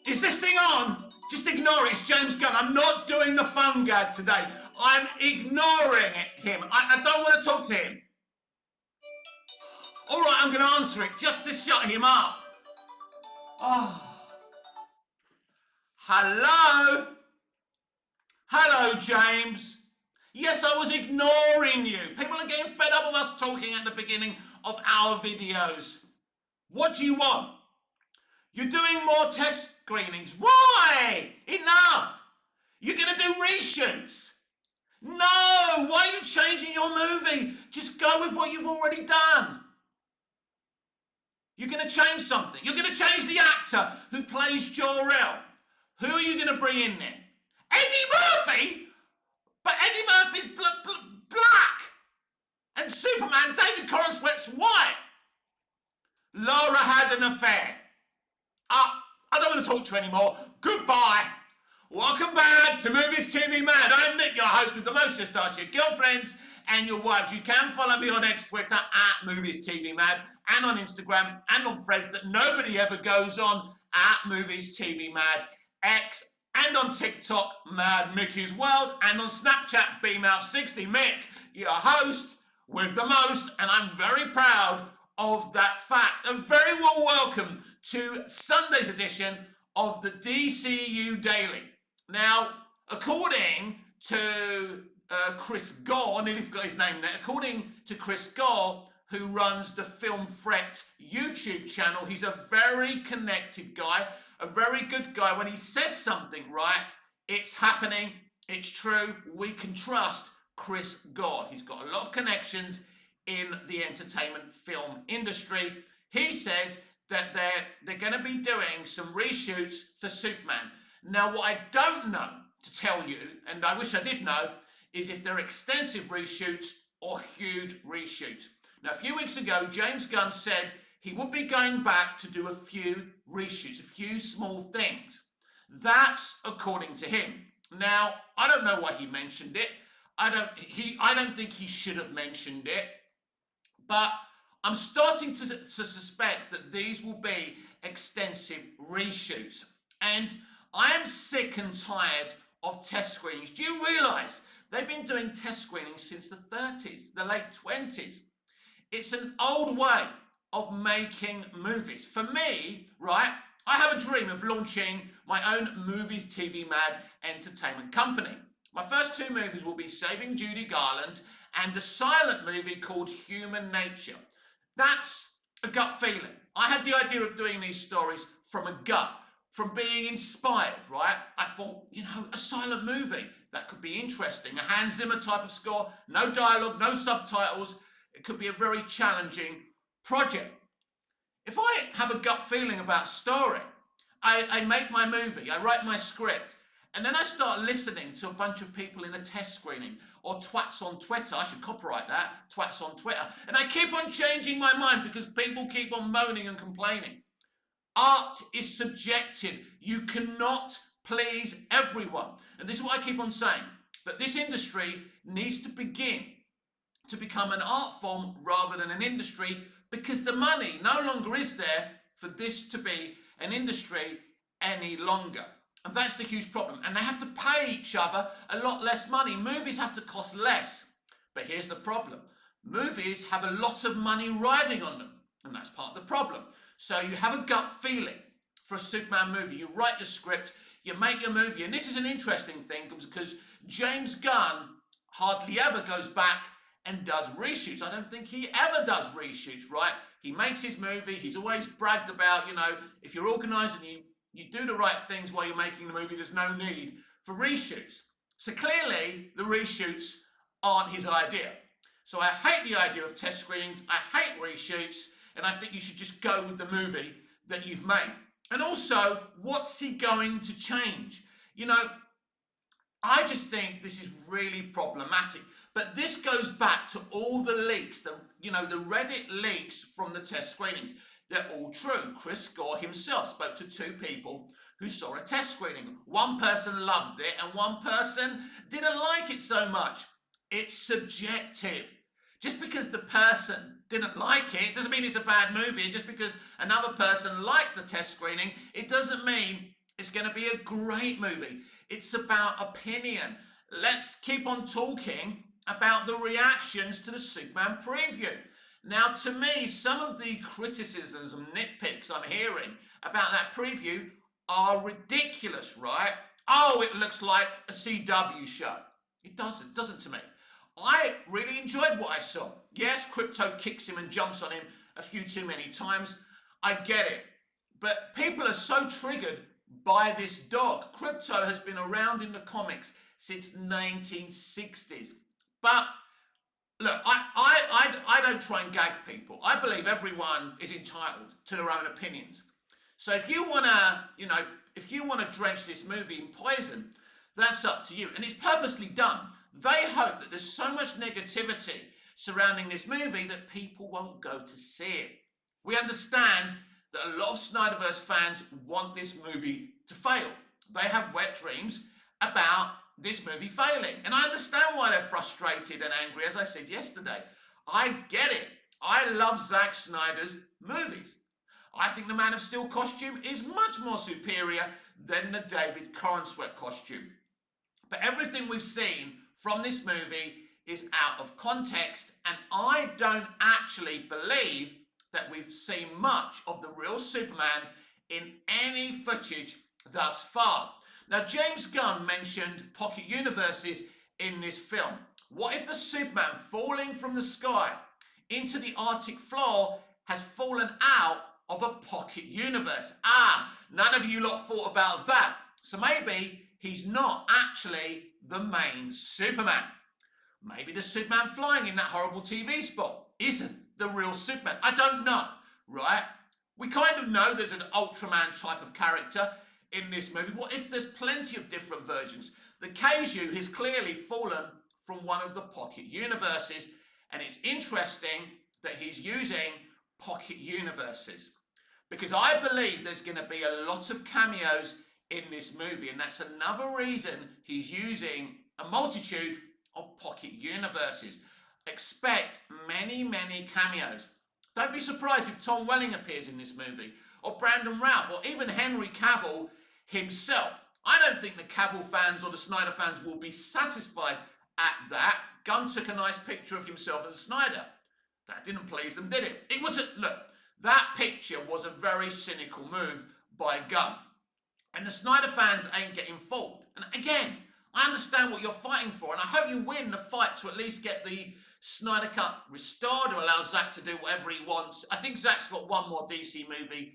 Is this thing on? Just ignore it. It's James Gunn. I'm not doing the phone gag today. I'm ignoring him. I don't want to talk to him. All right, I'm going to answer it just to shut him up. Oh. Hello? Hello, James. Yes, I was ignoring you. People are getting fed up of us talking at the beginning of our videos. What do you want? You're doing more test screenings. Why? Enough. You're going to do reshoots. No, why are you changing your movie? Just go with what you've already done. You're going to change something. You're going to change the actor who plays Jor-El. Who are you going to bring in then? Eddie Murphy? But Eddie Murphy's black. And Superman, David Corenswet's white. Laura had an affair. I don't want to talk to you anymore. Goodbye. Welcome back to Movies TV Mad. I'm Nick, your host with the most to start your girlfriends and your wives. You can follow me on X, Twitter at Movies TV Mad, and on Instagram and on threads that nobody ever goes on at Movies TV Mad X, and on TikTok, Mad Mickey's World, and on Snapchat, BMouth60. Mick, your host with the most, and I'm very proud of that fact. A very warm welcome to Sunday's edition of the DCU Daily. Now, according to Chris Gore, I nearly forgot his name there, according to Chris Gore, who runs the Film Threat YouTube channel, he's a very connected guy, a very good guy. When he says something, right, it's happening, it's true, we can trust Chris Gore. He's got a lot of connections in the entertainment film industry. He says that they're going to be doing some reshoots for Superman. Now, what I don't know to tell you, and I wish I did know, is if they're extensive reshoots or huge reshoots. Now, a few weeks ago, James Gunn said he would be going back to do a few reshoots, a few small things. That's according to him. Now, I don't know why he mentioned it. I don't think he should have mentioned it. But I'm starting to suspect that these will be extensive reshoots. And I am sick and tired of test screenings. Do you realise they've been doing test screenings since the 30s, the late 20s? It's an old way of making movies. For me, right, I have a dream of launching my own Movies TV Mad entertainment company. My first two movies will be Saving Judy Garland and a silent movie called Human Nature. That's a gut feeling. I had the idea of doing these stories from a gut, from being inspired, right? I thought, a silent movie, that could be interesting. A Hans Zimmer type of score, no dialogue, no subtitles. It could be a very challenging project. If I have a gut feeling about story, I make my movie, I write my script, and then I start listening to a bunch of people in a test screening, or twats on Twitter. I should copyright that, twats on Twitter. And I keep on changing my mind because people keep on moaning and complaining. Art is subjective. You cannot please everyone. And this is what I keep on saying, that this industry needs to begin to become an art form rather than an industry, because the money no longer is there for this to be an industry any longer. And that's the huge problem. And they have to pay each other a lot less money. Movies have to cost less. But here's the problem. Movies have a lot of money riding on them. And that's part of the problem. So you have a gut feeling for a Superman movie. You write your script, you make your movie. And this is an interesting thing because James Gunn hardly ever goes back and does reshoots. I don't think he ever does reshoots, right? He makes his movie. He's always bragged about, if you're organised and you do the right things while you're making the movie, there's no need for reshoots. So clearly, the reshoots aren't his idea. So I hate the idea of test screenings. I hate reshoots. And I think you should just go with the movie that you've made. And also, what's he going to change? I just think this is really problematic. But this goes back to all the leaks, the Reddit leaks from the test screenings. They're all true. Chris Gore himself spoke to two people who saw a test screening. One person loved it and one person didn't like it so much. It's subjective. Just because the person didn't like it doesn't mean it's a bad movie. Just because another person liked the test screening, it doesn't mean It's going to be a great movie. It's about opinion. Let's keep on talking about the reactions to the Superman preview. Now, to me, some of the criticisms and nitpicks I'm hearing about that preview are ridiculous, right? Oh, it looks like a CW show. It doesn't to me. I really enjoyed what I saw. Yes, Crypto kicks him and jumps on him a few too many times. I get it. But people are so triggered by this dog. Crypto has been around in the comics since 1960s. But look, I don't try and gag people. I believe everyone is entitled to their own opinions. So if you wanna, if you wanna drench this movie in poison, that's up to you. And it's purposely done. They hope that there's so much negativity surrounding this movie that people won't go to see it. We understand that a lot of Snyderverse fans want this movie to fail. They have wet dreams about this movie failing. And I understand why they're frustrated and angry, as I said yesterday. I get it. I love Zack Snyder's movies. I think the Man of Steel costume is much more superior than the David Corenswet costume. But everything we've seen from this movie is out of context, and I don't actually believe that we've seen much of the real Superman in any footage thus far. Now, James Gunn mentioned pocket universes in this film. What if the Superman falling from the sky into the Arctic floor has fallen out of a pocket universe? None of you lot thought about that. So maybe he's not actually the main Superman. Maybe the Superman flying in that horrible TV spot isn't the real Superman. I don't know, right? We kind of know there's an Ultraman type of character in this movie. What if there's plenty of different versions? The Kaiju has clearly fallen from one of the pocket universes, and it's interesting that he's using pocket universes, because I believe there's going to be a lot of cameos in this movie, and that's another reason he's using a multitude of pocket universes. Expect many, many cameos. Don't be surprised if Tom Welling appears in this movie, or Brandon Routh, or even Henry Cavill himself. I don't think the Cavill fans or the Snyder fans will be satisfied at that. Gunn took a nice picture of himself and Snyder. That didn't please them, did it? Look, that picture was a very cynical move by Gunn. And the Snyder fans ain't getting fooled. And again, I understand what you're fighting for, and I hope you win the fight to at least get the Snyder Cut restored or allow Zack to do whatever he wants. I think Zack's got one more DC movie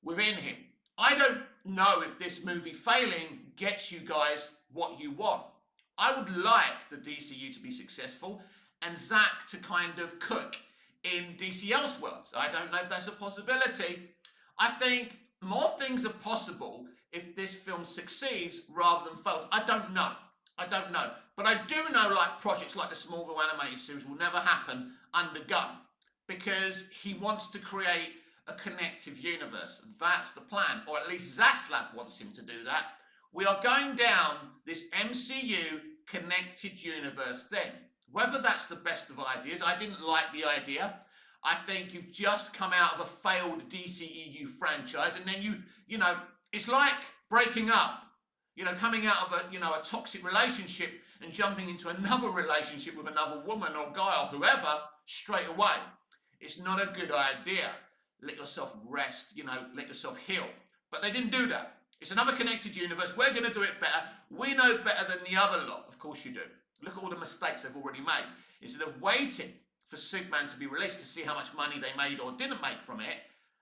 within him. I don't know if this movie failing gets you guys what you want. I would like the DCU to be successful and Zack to kind of cook in DC Elseworlds. I don't know if that's a possibility. I think more things are possible if this film succeeds rather than fails. I don't know. But I do know, like, projects like the Smallville animated series will never happen under Gunn, because he wants to create a connective universe. That's the plan, or at least Zaslav wants him to do that. We are going down this MCU connected universe thing. Whether that's the best of ideas, I didn't like the idea. I think you've just come out of a failed DCEU franchise, and then you know, it's like breaking up. Coming out of a toxic relationship and jumping into another relationship with another woman or guy or whoever straight away. It's not a good idea. Let yourself rest, let yourself heal. But they didn't do that. It's another connected universe. We're going to do it better. We know better than the other lot. Of course you do. Look at all the mistakes they've already made. Instead of waiting for Superman to be released to see how much money they made or didn't make from it,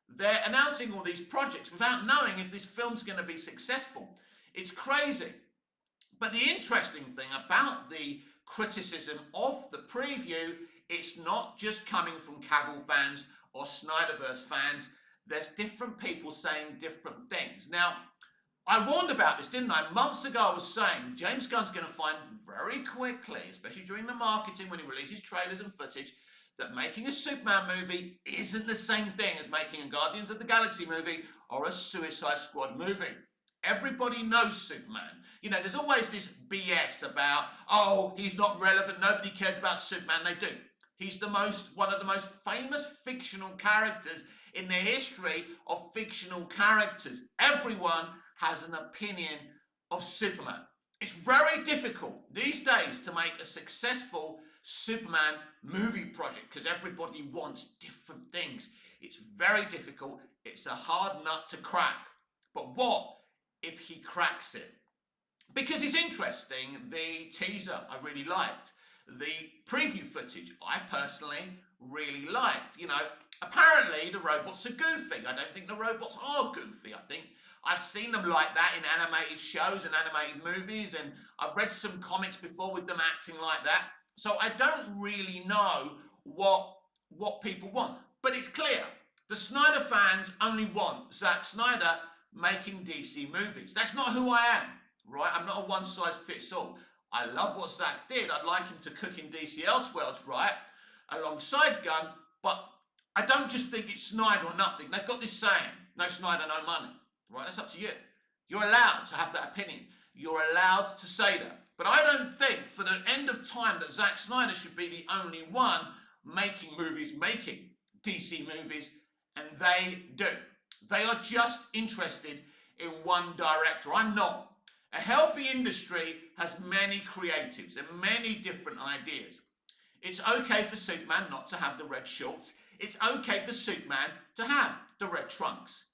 they're announcing all these projects without knowing if this film's going to be successful. It's crazy. But the interesting thing about the criticism of the preview, it's not just coming from Cavill fans or Snyderverse fans. There's different people saying different things. Now, I warned about this, didn't I? Months ago I was saying James Gunn's going to find very quickly, especially during the marketing when he releases trailers and footage, that making a Superman movie isn't the same thing as making a Guardians of the Galaxy movie or a Suicide Squad movie. Everybody knows Superman. There's always this BS about, oh, he's not relevant, nobody cares about Superman. They do. He's one of the most famous fictional characters in the history of fictional characters. Everyone has an opinion of Superman. It's very difficult these days to make a successful Superman movie project because everybody wants different things. It's very difficult. It's a hard nut to crack. But what if he cracks it? Because it's interesting, the teaser I really liked. The preview footage I personally really liked. You know, apparently the robots are goofy. I don't think the robots are goofy. I think I've seen them like that in animated shows and animated movies, and I've read some comics before with them acting like that. So I don't really know what people want. But it's clear, the Snyder fans only want Zack Snyder making DC movies. That's not who I am, right? I'm not a one-size-fits-all. I love what Zack did. I'd like him to cook in DC Elseworlds, right, alongside Gunn, but I don't just think it's Snyder or nothing. They've got this saying, no Snyder, no money, right? That's up to you. You're allowed to have that opinion. You're allowed to say that. But I don't think for the end of time that Zack Snyder should be the only one making DC movies, and they do. They are just interested in one director. I'm not. A healthy industry has many creatives and many different ideas. It's okay for Superman not to have the red shorts. It's okay for Superman to have the red trunks.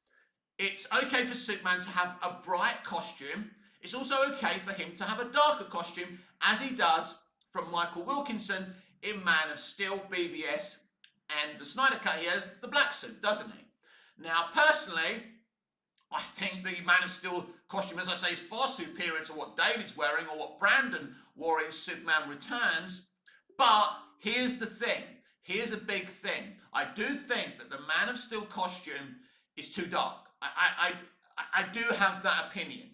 It's okay for Superman to have a bright costume. It's also okay for him to have a darker costume, as he does from Michael Wilkinson in Man of Steel, BVS, and the Snyder Cut. He has the black suit, doesn't he? Now, personally, I think the Man of Steel costume, as I say, is far superior to what David's wearing or what Brandon wore in Superman Returns. But here's the thing. Here's a big thing. I do think that the Man of Steel costume is too dark. I do have that opinion.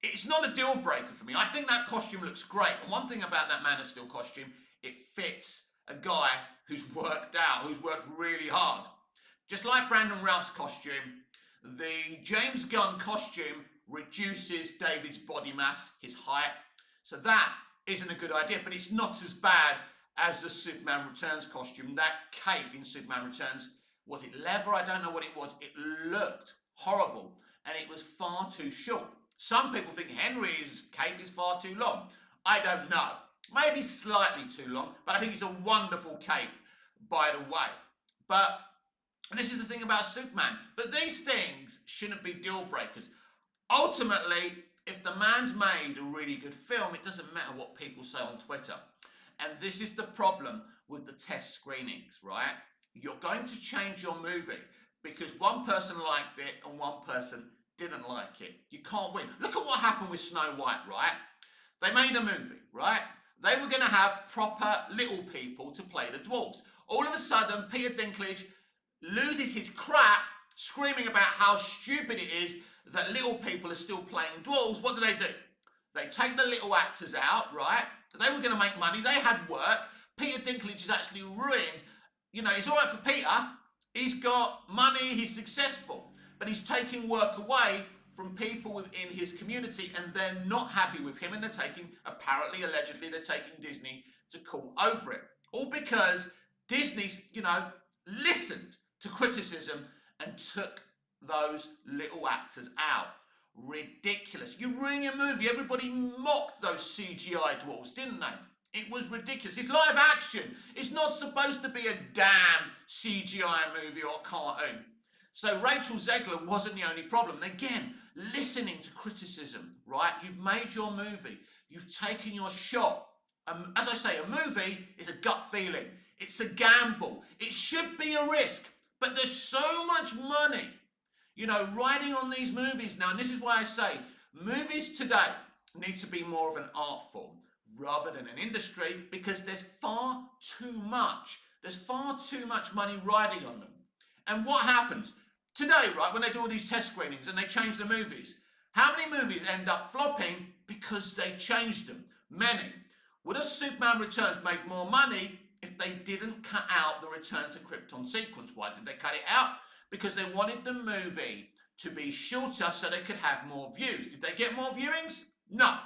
It's not a deal breaker for me. I think that costume looks great. And one thing about that Man of Steel costume, it fits a guy who's worked out, who's worked really hard. Just like Brandon Routh's costume, the James Gunn costume reduces David's body mass, his height. So that isn't a good idea, but it's not as bad as the Superman Returns costume. That cape in Superman Returns, was it leather? I don't know what it was. It looked horrible, and it was far too short. Some people think Henry's cape is far too long. I don't know. Maybe slightly too long, but I think it's a wonderful cape, by the way. But and this is the thing about Superman. But these things shouldn't be deal breakers. Ultimately, if the man's made a really good film, it doesn't matter what people say on Twitter. And this is the problem with the test screenings, right? You're going to change your movie because one person liked it and one person didn't like it. You can't win. Look at what happened with Snow White, right? They made a movie, right? They were going to have proper little people to play the dwarves. All of a sudden, Peter Dinklage loses his crap screaming about how stupid it is that little people are still playing dwarves. What do? They take the little actors out, right? They were going to make money. They had work. Peter Dinklage is actually ruined. You know, it's all right for Peter. He's got money. He's successful. But he's taking work away from people within his community, and they're not happy with him, and they're taking, apparently, allegedly, they're taking Disney to court over it. All because Disney's, listened to criticism and took those little actors out. Ridiculous. You ruin your movie. Everybody mocked those CGI dwarves, didn't they? It was ridiculous. It's live action. It's not supposed to be a damn CGI movie or cartoon. So Rachel Zegler wasn't the only problem. Again, listening to criticism, right? You've made your movie. You've taken your shot. As I say, a movie is a gut feeling. It's a gamble. It should be a risk. But there's so much money, riding on these movies now. And this is why I say movies today need to be more of an art form rather than an industry, because there's far too much. There's far too much money riding on them. And what happens? Today, right, when they do all these test screenings and they change the movies, how many movies end up flopping because they changed them? Many. Would have Superman Returns made more money if they didn't cut out the Return to Krypton sequence? Why did they cut it out? Because they wanted the movie to be shorter so they could have more views. Did they get more viewings? No.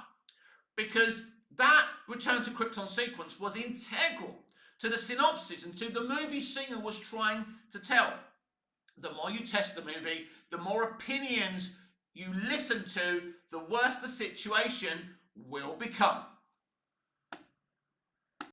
Because that Return to Krypton sequence was integral to the synopsis and to the movie Singer was trying to tell. the more you test the movie, the more opinions you listen to, the worse the situation will become.